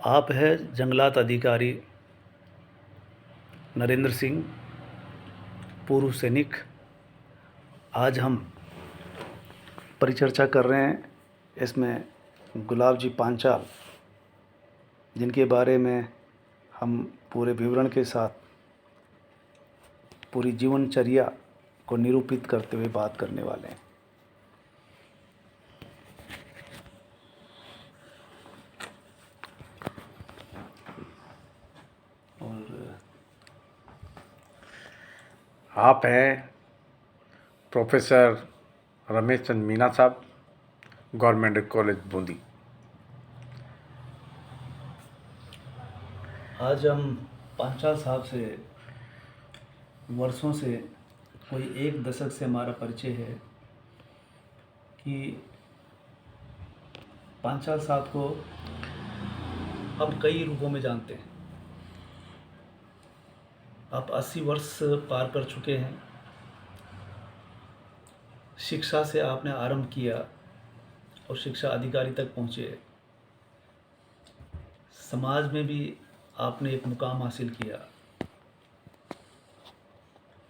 आप है जंगलात अधिकारी नरेंद्र सिंह, पूर्व सैनिक। आज हम परिचर्चा कर रहे हैं इसमें गुलाब जी पांचाल, जिनके बारे में हम पूरे विवरण के साथ पूरी जीवनचर्या को निरूपित करते हुए बात करने वाले हैं। और आप हैं प्रोफेसर रमेश चंद मीना साहब, गवर्नमेंट कॉलेज बूंदी। आज हम पांचाल साहब से वर्षों से, कोई एक दशक से हमारा परिचय है कि पांचाल साहब को अब कई रूपों में जानते हैं। आप 80 वर्ष पार कर चुके हैं। शिक्षा से आपने आरंभ किया और शिक्षा अधिकारी तक पहुँचे। समाज में भी आपने एक मुकाम हासिल किया।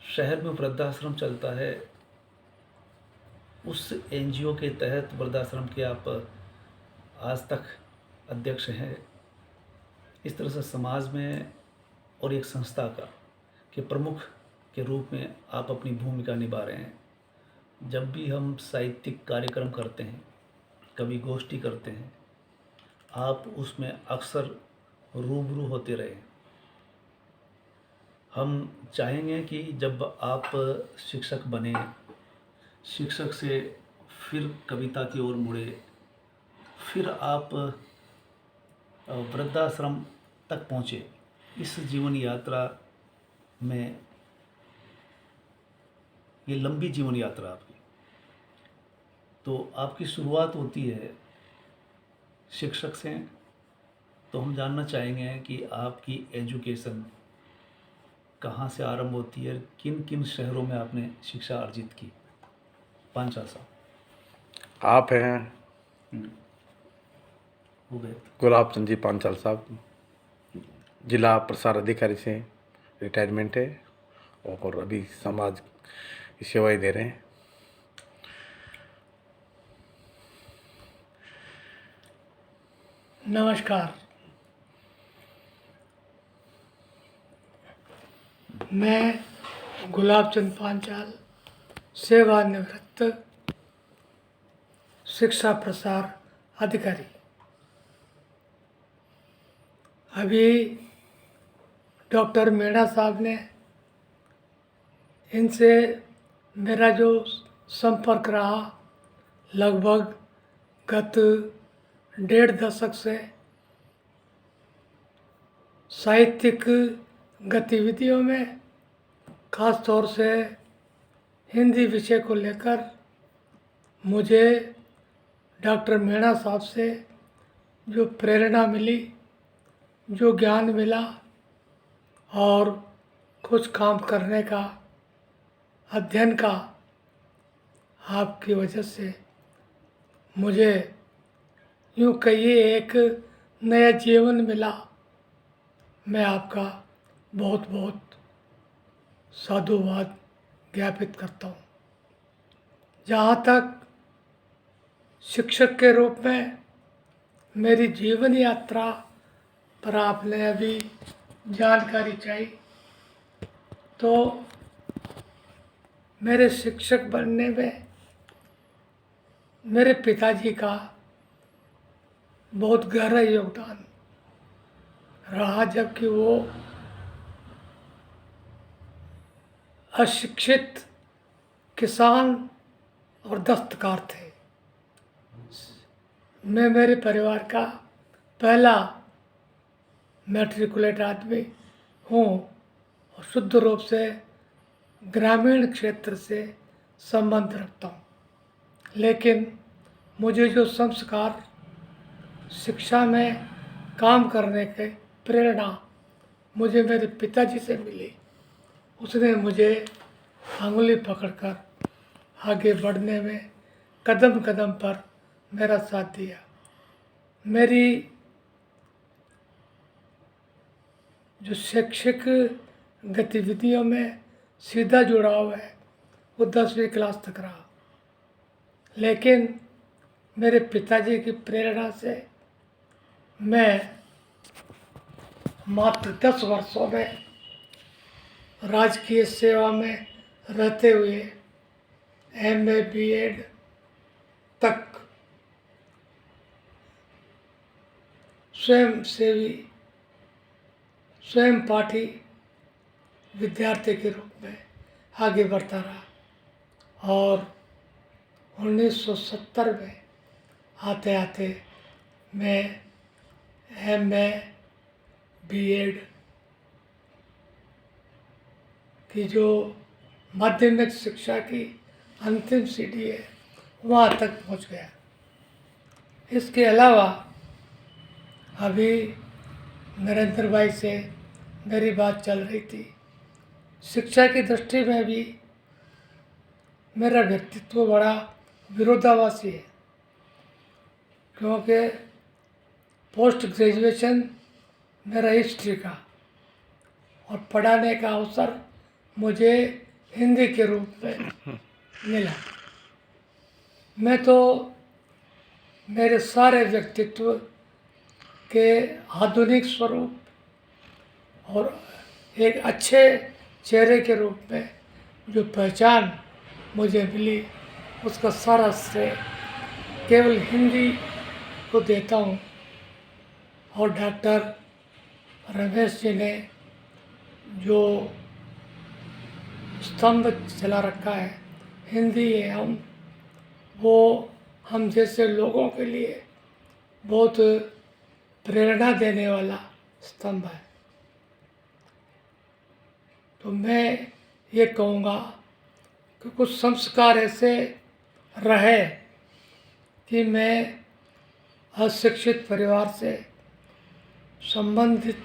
शहर में वृद्धाश्रम चलता है, उस एनजीओ के तहत वृद्धाश्रम के आप आज तक अध्यक्ष हैं। इस तरह से समाज में और एक संस्था के प्रमुख के रूप में आप अपनी भूमिका निभा रहे हैं। जब भी हम साहित्यिक कार्यक्रम करते हैं, कभी गोष्ठी करते हैं, आप उसमें अक्सर रूबरू होते रहे। हम चाहेंगे कि जब आप शिक्षक बने, शिक्षक से फिर कविता की ओर मुड़े, फिर आप वृद्धाश्रम तक पहुँचे। इस जीवन यात्रा में, ये लंबी जीवन यात्रा आपकी, तो आपकी शुरुआत होती है शिक्षक से। तो हम जानना चाहेंगे कि आपकी एजुकेशन कहाँ से आरंभ होती है, किन किन शहरों में आपने शिक्षा अर्जित की। पांचाल साहब आप हैं हो गए। गुलाब चंद जी पांचाल साहब, जिला प्रसार अधिकारी से रिटायरमेंट है और अभी समाज की सेवाएं दे रहे हैं। नमस्कार, मैं गुलाब चंद पांचाल, सेवानिवृत्त शिक्षा प्रसार अधिकारी। अभी डॉक्टर मीणा साहब ने, इनसे मेरा जो संपर्क रहा लगभग गत 1.5 दशक से साहित्यिक गतिविधियों में, ख़ास तौर से हिंदी विषय को लेकर मुझे डॉक्टर मीणा साहब से जो प्रेरणा मिली, जो ज्ञान मिला और कुछ काम करने का, अध्ययन का, आपकी वजह से मुझे यूँ कहिए एक नया जीवन मिला। मैं आपका बहुत बहुत साधुवाद ज्ञापित करता हूँ। जहाँ तक शिक्षक के रूप में मेरी जीवन यात्रा पर आपने अभी जानकारी चाहिए, तो मेरे शिक्षक बनने में मेरे पिताजी का बहुत गहरा योगदान रहा, जबकि वो अशिक्षित किसान और दस्तकार थे। मैं मेरे परिवार का पहला मैट्रिकुलेट आदमी हूँ और शुद्ध रूप से ग्रामीण क्षेत्र से संबंध रखता हूँ। लेकिन मुझे जो संस्कार, शिक्षा में काम करने के प्रेरणा मुझे मेरे पिताजी से मिली, उसने मुझे अंगुली पकड़कर आगे बढ़ने में कदम कदम पर मेरा साथ दिया। मेरी जो शैक्षिक गतिविधियों में सीधा जुड़ाव है वो 10वीं क्लास तक रहा, लेकिन मेरे पिताजी की प्रेरणा से मैं मात्र 10 वर्षों में राजकीय सेवा में रहते हुए MA B.Ed तक स्वयं पाठी विद्यार्थी के रूप में आगे बढ़ता रहा और 1970 में आते आते मैं MA B.Ed की जो माध्यमिक शिक्षा की अंतिम सीढ़ी है वहाँ तक पहुँच गया। इसके अलावा अभी नरेंद्र भाई से मेरी बात चल रही थी, शिक्षा की दृष्टि में भी मेरा व्यक्तित्व बड़ा विरोधाभासी है, क्योंकि पोस्ट ग्रेजुएशन मेरा हिस्ट्री का और पढ़ाने का अवसर मुझे हिंदी के रूप में मिला। मैं तो मेरे सारे व्यक्तित्व के आधुनिक स्वरूप और एक अच्छे चेहरे के रूप में जो पहचान मुझे मिली उसका सारा श्रेय केवल हिंदी को देता हूँ। और डॉक्टर रमेश जी ने जो स्तंभ चला रखा है हिंदी है हम, वो हम जैसे लोगों के लिए बहुत प्रेरणा देने वाला स्तंभ है। तो मैं ये कहूँगा कि कुछ संस्कार ऐसे रहे कि मैं अशिक्षित परिवार से संबंधित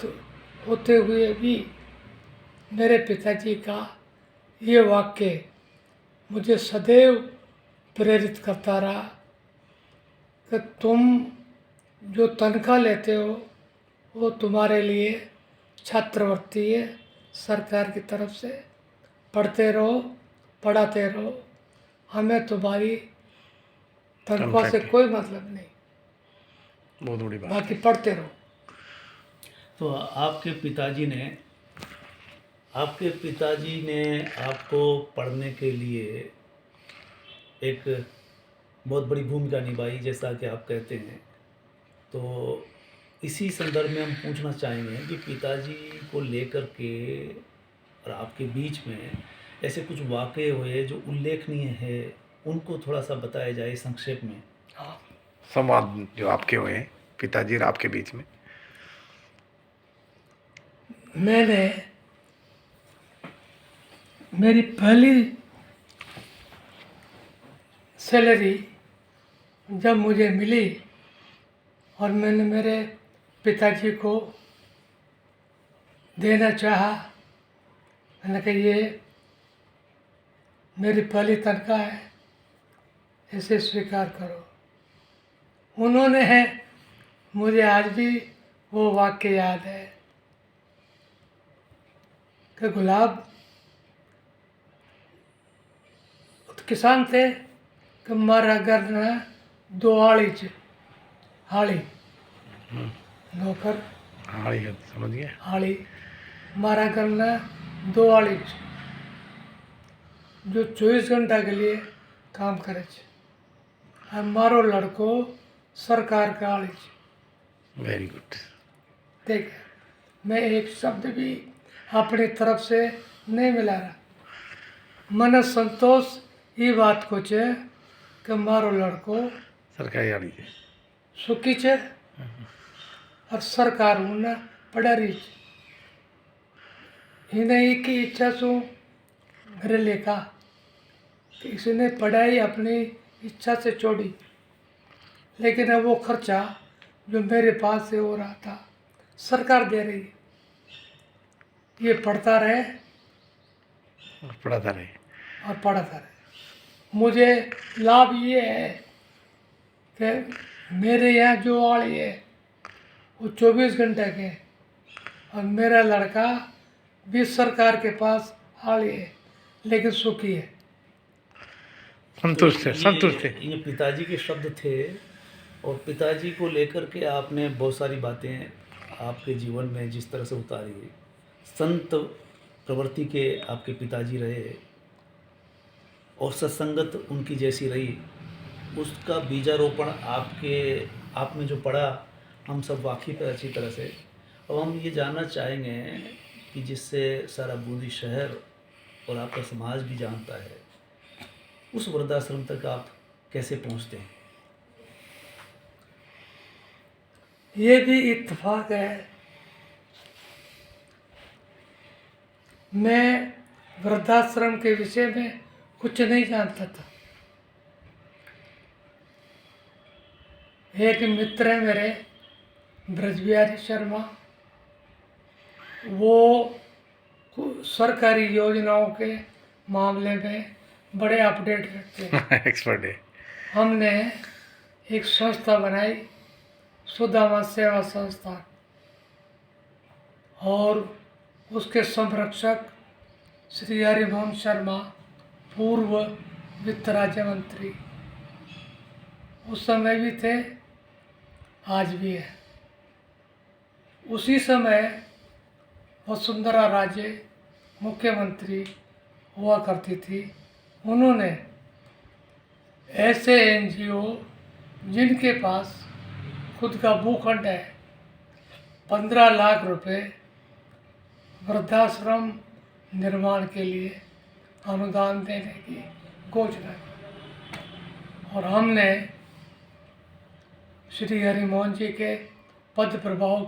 होते हुए भी मेरे पिताजी का ये वाक्य मुझे सदैव प्रेरित करता रहा कि तुम जो तनख्वाह लेते हो वो तुम्हारे लिए छात्रवृत्ति है सरकार की तरफ से, पढ़ते रहो पढ़ाते रहो, हमें तुम्हारी तनख्वाह से कोई मतलब नहीं, बहुत बड़ी बात बाकी पढ़ते रहो। तो आपके पिताजी ने आपको पढ़ने के लिए एक बहुत बड़ी भूमिका निभाई, जैसा कि आप कहते हैं। तो इसी संदर्भ में हम पूछना चाहेंगे कि पिताजी को लेकर के और आपके बीच में ऐसे कुछ वाक़ये हुए जो उल्लेखनीय है, उनको थोड़ा सा बताया जाए संक्षेप में। संवाद जो आपके हुए हैं पिताजी और आपके बीच में। मैंने मेरी पहली सैलरी जब मुझे मिली और मैंने मेरे पिताजी को देना चाहा, मैंने कहा ये मेरी पहली तनख्वाह है, इसे स्वीकार करो। उन्होंने मुझे आज भी वो वाक्य याद है कि गुलाब किसान थे कि मारा घर न दो हाड़ी नौकर हाड़ी समझ गए। हाड़ी मारा घर न दो हाड़ी जो 24 घंटा के लिए काम करे छे और मारो लड़को सरकार का हाड़ी छे। Very good. देख मैं एक शब्द भी अपनी तरफ से नहीं मिला रहा, मन संतोष ये बात को छे कि मारो लड़को सरकारी हाड़ी है सुखी छे और सरकार उन्हें पढ़ा रही छे। इन्हें एक ही इच्छा सु घरे लेखा कि इसने पढ़ाई अपनी इच्छा से छोड़ी, लेकिन अब वो खर्चा जो मेरे पास से हो रहा था सरकार दे रही है, ये पढ़ता रहे और पढ़ाता रहे और पढ़ाता रहे। मुझे लाभ ये है कि मेरे यहाँ जो आड़ी है वो 24 घंटे के और मेरा लड़का भी सरकार के पास हाली है लेकिन सुखी है। संतुष्ट है, तो संतुष्ट है। ये पिताजी के शब्द थे और पिताजी को लेकर के आपने बहुत सारी बातें आपके जीवन में जिस तरह से उतारी। संत प्रवृत्ति के आपके पिताजी रहे और सत्संगत उनकी जैसी रही, उसका बीजारोपण आप में जो पड़ा हम सब वाकिफ है अच्छी तरह से। अब हम ये जानना चाहेंगे कि जिससे सारा बूंदी शहर और आपका समाज भी जानता है, उस वृद्धाश्रम तक आप कैसे पहुंचते हैं? ये भी इत्तेफाक है, मैं वृद्धाश्रम के विषय में कुछ नहीं जानता था। एक मित्र है मेरे ब्रजबिहारी शर्मा, वो सरकारी योजनाओं के मामले में बड़े अपडेट रहते हैं। एक्सपर्ट है। हमने एक संस्था बनाई, सुदामा सेवा संस्था, और उसके संरक्षक श्री हरिमोहन शर्मा, पूर्व वित्त राज्य मंत्री, उस समय भी थे, आज भी है। उसी समय वसुंधरा राजे मुख्यमंत्री हुआ करती थी। उन्होंने ऐसे एनजीओ जिनके पास खुद का भूखंड है, 15 लाख रुपए वृद्धाश्रम निर्माण के लिए अनुदान देने की घोषणा की। और हमने श्री हरिमोहन जी के पद प्रभाव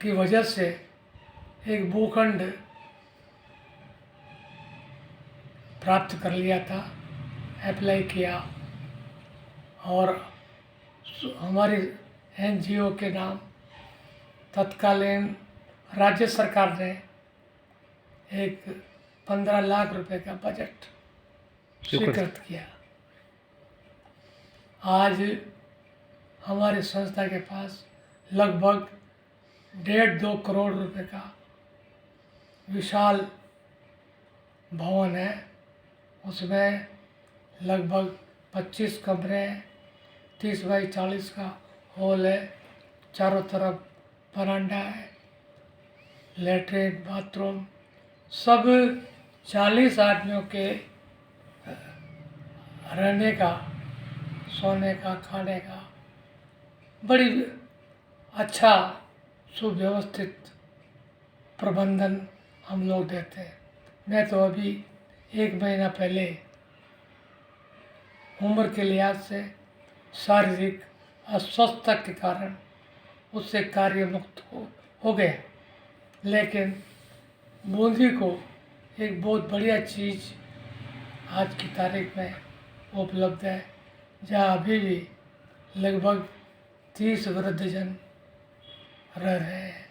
की वजह से एक भूखंड प्राप्त कर लिया था, अप्लाई किया, और हमारी एनजीओ के नाम तत्कालीन राज्य सरकार ने एक 15 लाख रुपए का बजट स्वीकृत किया। आज हमारी संस्था के पास लगभग 1.5-2 करोड़ रुपए का विशाल भवन है। उसमें लगभग 25 कमरे हैं, 30 बाई 40 का हॉल है, चारों तरफ बरामदा है, लेटरिन बाथरूम, सब 40 आदमियों के रहने का, सोने का, खाने का बड़ी अच्छा सुव्यवस्थित प्रबंधन हम लोग देते हैं। मैं तो अभी 1 महीना पहले उम्र के लिहाज से शारीरिक अस्वस्थता के कारण उससे कार्य मुक्त हो गया, लेकिन बूंदी को एक बहुत बढ़िया चीज़ आज की तारीख में उपलब्ध है, जहाँ अभी भी लगभग 30 वृद्धजन रह रहे हैं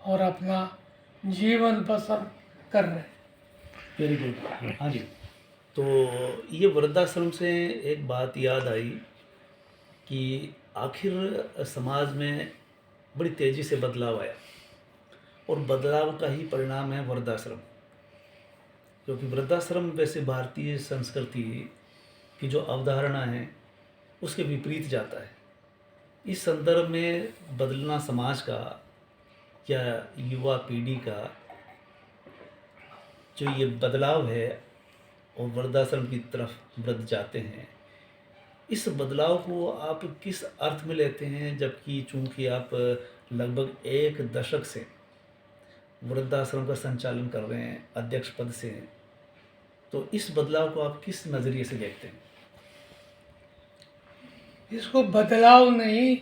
और अपना जीवन बसर कर रहे हैं। Very good. हाँ जी, तो ये वृद्धाश्रम से एक बात याद आई कि आखिर समाज में बड़ी तेज़ी से बदलाव आया और बदलाव का ही परिणाम है वृद्धाश्रम, क्योंकि वृद्धाश्रम वैसे भारतीय संस्कृति की जो अवधारणा है उसके विपरीत जाता है। इस संदर्भ में बदलना समाज का या युवा पीढ़ी का जो ये बदलाव है और वृद्धाश्रम की तरफ बढ़ जाते हैं, इस बदलाव को आप किस अर्थ में लेते हैं? जबकि चूंकि आप लगभग 1 दशक से वृद्धाश्रम का संचालन कर रहे हैं अध्यक्ष पद से, तो इस बदलाव को आप किस नज़रिए से देखते हैं? इसको बदलाव नहीं,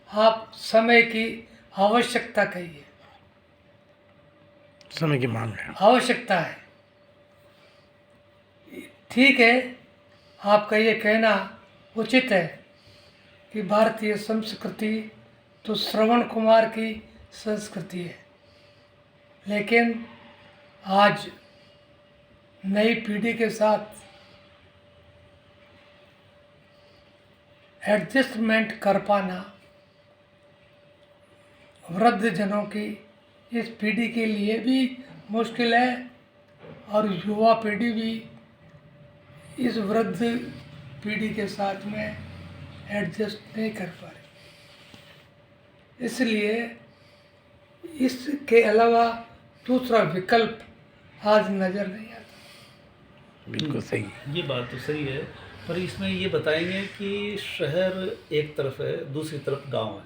आप समय की आवश्यकता कहिए। समय की मांग है। आवश्यकता है, ठीक है, आपका ये कहना उचित है कि भारतीय संस्कृति तो श्रवण कुमार की संस्कृति है, लेकिन आज नई पीढ़ी के साथ एडजस्टमेंट कर पाना वृद्ध जनों की इस पीढ़ी के लिए भी मुश्किल है और युवा पीढ़ी भी इस वृद्ध पीढ़ी के साथ में एडजस्ट नहीं कर पा रही। इसलिए इसके अलावा दूसरा विकल्प आज नज़र नहीं आता। बिल्कुल सही। ये बात तो सही है, पर इसमें ये बताएंगे कि शहर एक तरफ है, दूसरी तरफ गांव है,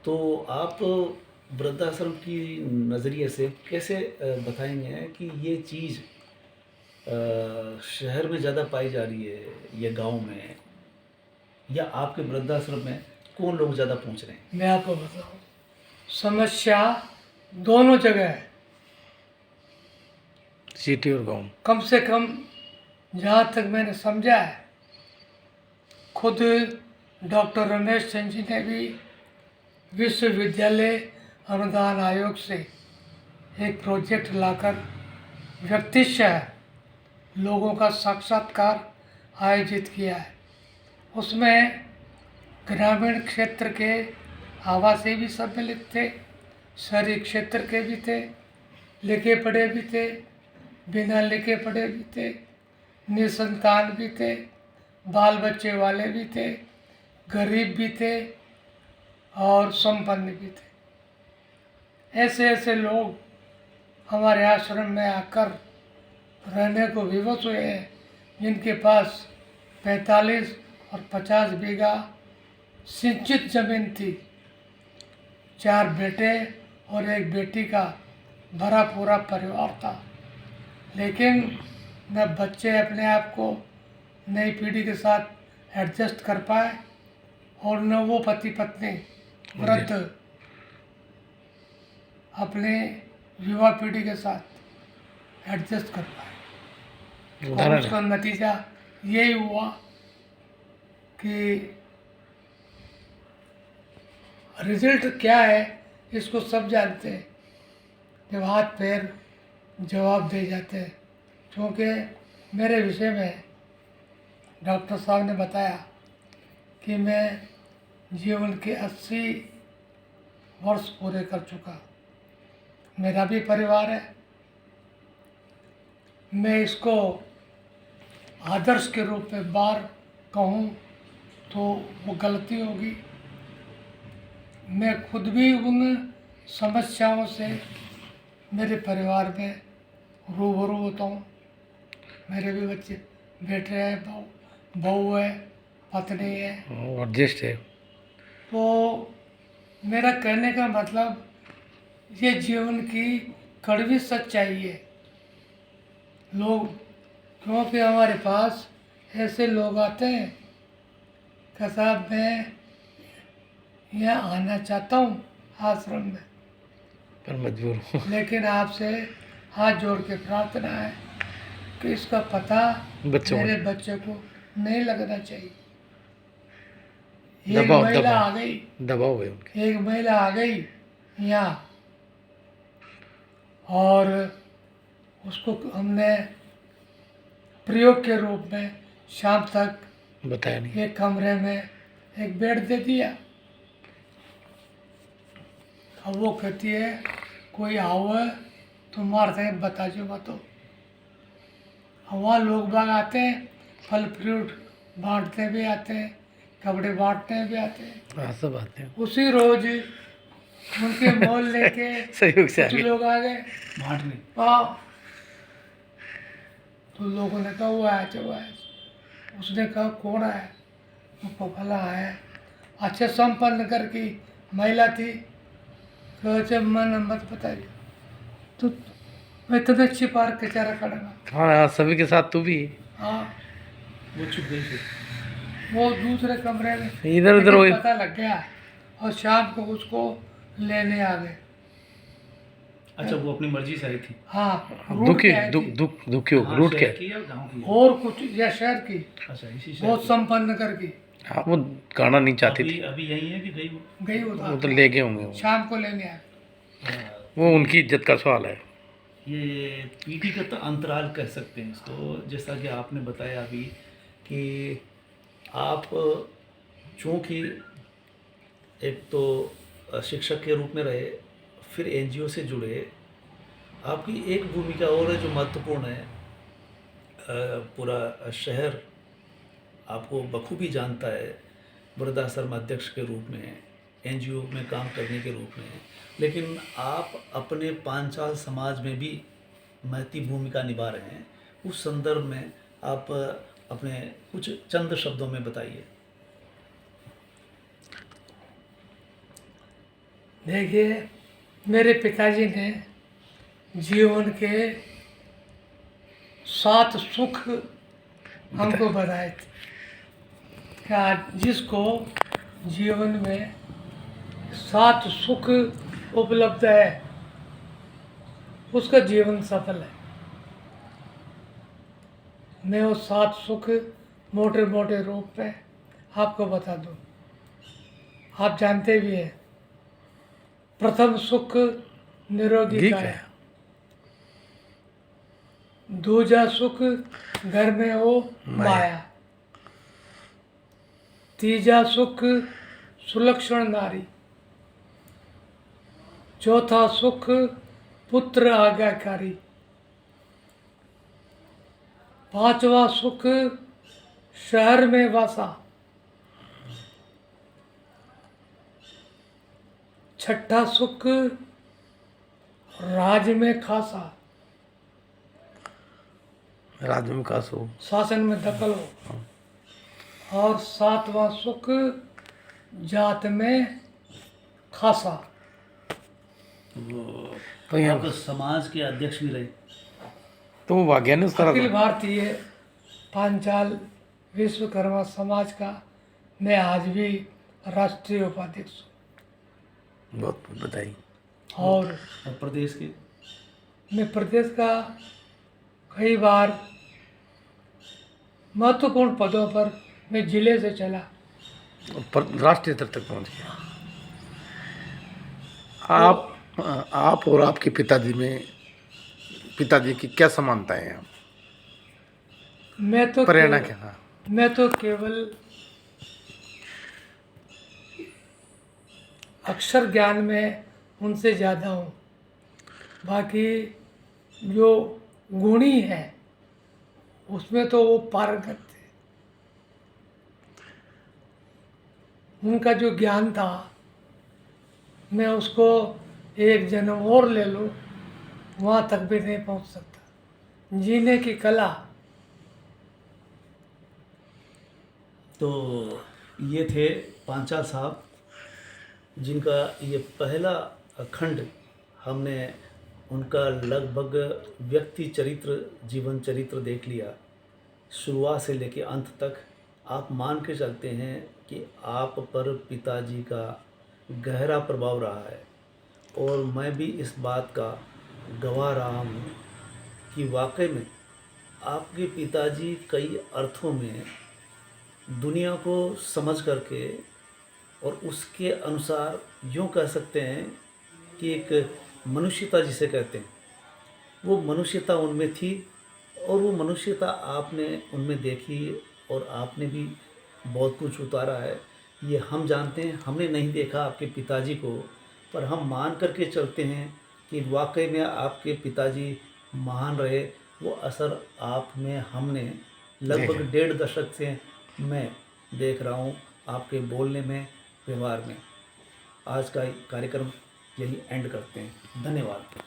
तो आप वृद्धाश्रम की नज़रिए से कैसे बताएंगे कि ये चीज़ शहर में ज़्यादा पाई जा रही है या गांव में, या आपके वृद्धाश्रम में कौन लोग ज़्यादा पहुंच रहे हैं? मैं आपको बताऊं, समस्या दोनों जगह है। सिटी और गांव। कम से कम जहाँ तक मैंने समझा है, खुद डॉक्टर रमेश चंद जी ने भी विश्वविद्यालय अनुदान आयोग से एक प्रोजेक्ट लाकर व्यक्तिशः लोगों का साक्षात्कार आयोजित किया है। उसमें ग्रामीण क्षेत्र के आवासी भी सम्मिलित थे, शहरी क्षेत्र के भी थे, लिखे पढ़े भी थे, बिना लिखे पढ़े भी थे, निसंतान भी थे, बाल बच्चे वाले भी थे, गरीब भी थे और संपन्न भी थे। ऐसे ऐसे लोग हमारे आश्रम में आकर रहने को विवश हुए हैं, जिनके पास 45 और 50 बीघा सिंचित जमीन थी, 4 बेटे और 1 बेटी का भरा पूरा परिवार था। लेकिन न बच्चे अपने आप को नई पीढ़ी के साथ एडजस्ट कर पाए और न वो पति पत्नी वृद्ध अपने युवा पीढ़ी के साथ एडजस्ट कर पाए। और उसका नतीजा यही हुआ कि रिजल्ट क्या है इसको सब जानते हैं, जब हाथ पैर जवाब दे जाते हैं। क्योंकि मेरे विषय में डॉक्टर साहब ने बताया कि मैं जीवन के 80 वर्ष पूरे कर चुका, मेरा भी परिवार है, मैं इसको आदर्श के रूप में बार कहूँ तो वो गलती होगी। मैं खुद भी उन समस्याओं से मेरे परिवार में रूबरू होता हूँ। मेरे भी बच्चे, बेटे हैं, बहू है, पत्नी है, एडजस्ट है। तो मेरा कहने का मतलब ये जीवन की कड़वी सच्चाई है। लोग, क्योंकि हमारे पास ऐसे लोग आते हैं कि साहब मैं यहाँ आना चाहता हूँ आश्रम में, पर मजबूर हूँ। लेकिन आपसे हाथ जोड़ के प्रार्थना है कि इसका पता मेरे बच्चे को नहीं लगना चाहिए। एक महिला आ गई, दबाव है उनके। एक महिला आ गई यहाँ और उसको हमने प्रयोग के रूप में शाम तक बताया नहीं, एक कमरे में एक बेड दे दिया। अब वो कहती है कोई आओ है तो मारते हैं, बता जो मत। वहाँ लोग बाग आते हैं, फल फ्रूट बांटते भी आते हैं, कपड़े बांटने भी आते हैं। हाँ सब आते हैं। उसी रोज उनके मोल लेके सहयोग से कुछ लोग आ गए बांटने। हाँ, तो लोगों ने कहा वो आया जो आया। उसने कहा कौन आया? वो भला है, अच्छे संपन्न कर की महिला थी। कहे मन मत बताइए, तो मैं तुम्हें छिपा के चारा खड़ेगा। हाँ सभी के साथ तू भी। हाँ, वो छुप गई थी। वो दूसरे कमरे में इधर उधर लेकिन पता लग गया और शाम को उसको लेने आ गए। अच्छा, वो अपनी मर्जी से आई थी? हाँ, रूट दुखी के आई थी। दुखी हो हाँ, रूट शहर के। की या गाँव की? और कुछ या शहर की, अच्छा, इसी शहर बहुत की। संपन्न करके हाँ वो गाना नहीं चाहती अभी थी, अभी यही है कि गई वो? गई वो तो होता, ले गए होंगे वो। शाम को लेने आए। हाँ, वो उनकी इज्जत का सवाल है। ये पीढ़ीगत अंतराल कह सकते हैं इसको। जैसा कि आपने बताया अभी कि आप चूँकि एक तो शिक्षक के रूप में रहे, फिर एनजीओ से जुड़े। आपकी एक भूमिका और है जो महत्वपूर्ण है। पूरा शहर आपको बखूबी जानता है वृद्धाश्रम अध्यक्ष के रूप में, एनजीओ में काम करने के रूप में, लेकिन आप अपने पांचाल समाज में भी महती भूमिका निभा रहे हैं। उस संदर्भ में आप अपने कुछ चंद शब्दों में बताइए। देखिए, मेरे पिताजी ने जीवन के 7 सुख हमको बताए थे। क्या जिसको जीवन में 7 सुख उपलब्ध है उसका जीवन सफल है। मैं वो 7 सुख मोटे मोटे रूप में आपको बता दूं, आप जानते भी हैं। प्रथम सुख निरोगी काया, दूजा सुख घर में हो माया, तीजा सुख सुलक्षण नारी, चौथा सुख पुत्र आज्ञाकारी, पांचवा सुख शहर में वासा, छठा सुख राज में खासा, राज्य में कासो, शासन में दखल हो, और 7वां सुख जात में खासा। तो यहाँ आप समाज के अध्यक्ष भी रहे। तो वो भाग्य ने उस तरह अखिल भारतीय पांचाल विश्वकर्मा समाज का मैं आज भी राष्ट्रीय उपाध्यक्ष हूँ। बहुत बताई। और प्रदेश के मैं प्रदेश का कई बार महत्वपूर्ण पदों पर मैं जिले से चला। राष्ट्रीय स्तर तक पहुंच गया। आप और आपके पिताजी की क्या समानताएं हैं? प्रेरणा क्या था? मैं तो केवल अक्षर ज्ञान में उनसे ज़्यादा हूँ। बाकी जो गुणी है उसमें तो वो पारंगत थे। उनका जो ज्ञान था मैं उसको एक जन्म और ले लूँ वहाँ तक भी नहीं पहुँच सकता। जीने की कला। तो ये थे पांचाल साहब, जिनका ये पहला खंड हमने उनका लगभग व्यक्ति चरित्र, जीवन चरित्र देख लिया, शुरुआत से लेकर अंत तक। आप मान के चलते हैं कि आप पर पिताजी का गहरा प्रभाव रहा है, और मैं भी इस बात का गवाह रहा हूँ कि वाकई में आपके पिताजी कई अर्थों में दुनिया को समझ करके और उसके अनुसार यूँ कह सकते हैं कि एक मनुष्यता जिसे कहते हैं, वो मनुष्यता उनमें थी, और वो मनुष्यता आपने उनमें देखी, और आपने भी बहुत कुछ उतारा है। ये हम जानते हैं, हमने नहीं देखा आपके पिताजी को, पर हम मान करके चलते हैं कि वाकई में आपके पिताजी महान रहे। वो असर आप में हमने लगभग 1.5 दशक से मैं देख रहा हूँ आपके बोलने में, व्यवहार में। आज का कार्यक्रम यही एंड करते हैं। धन्यवाद।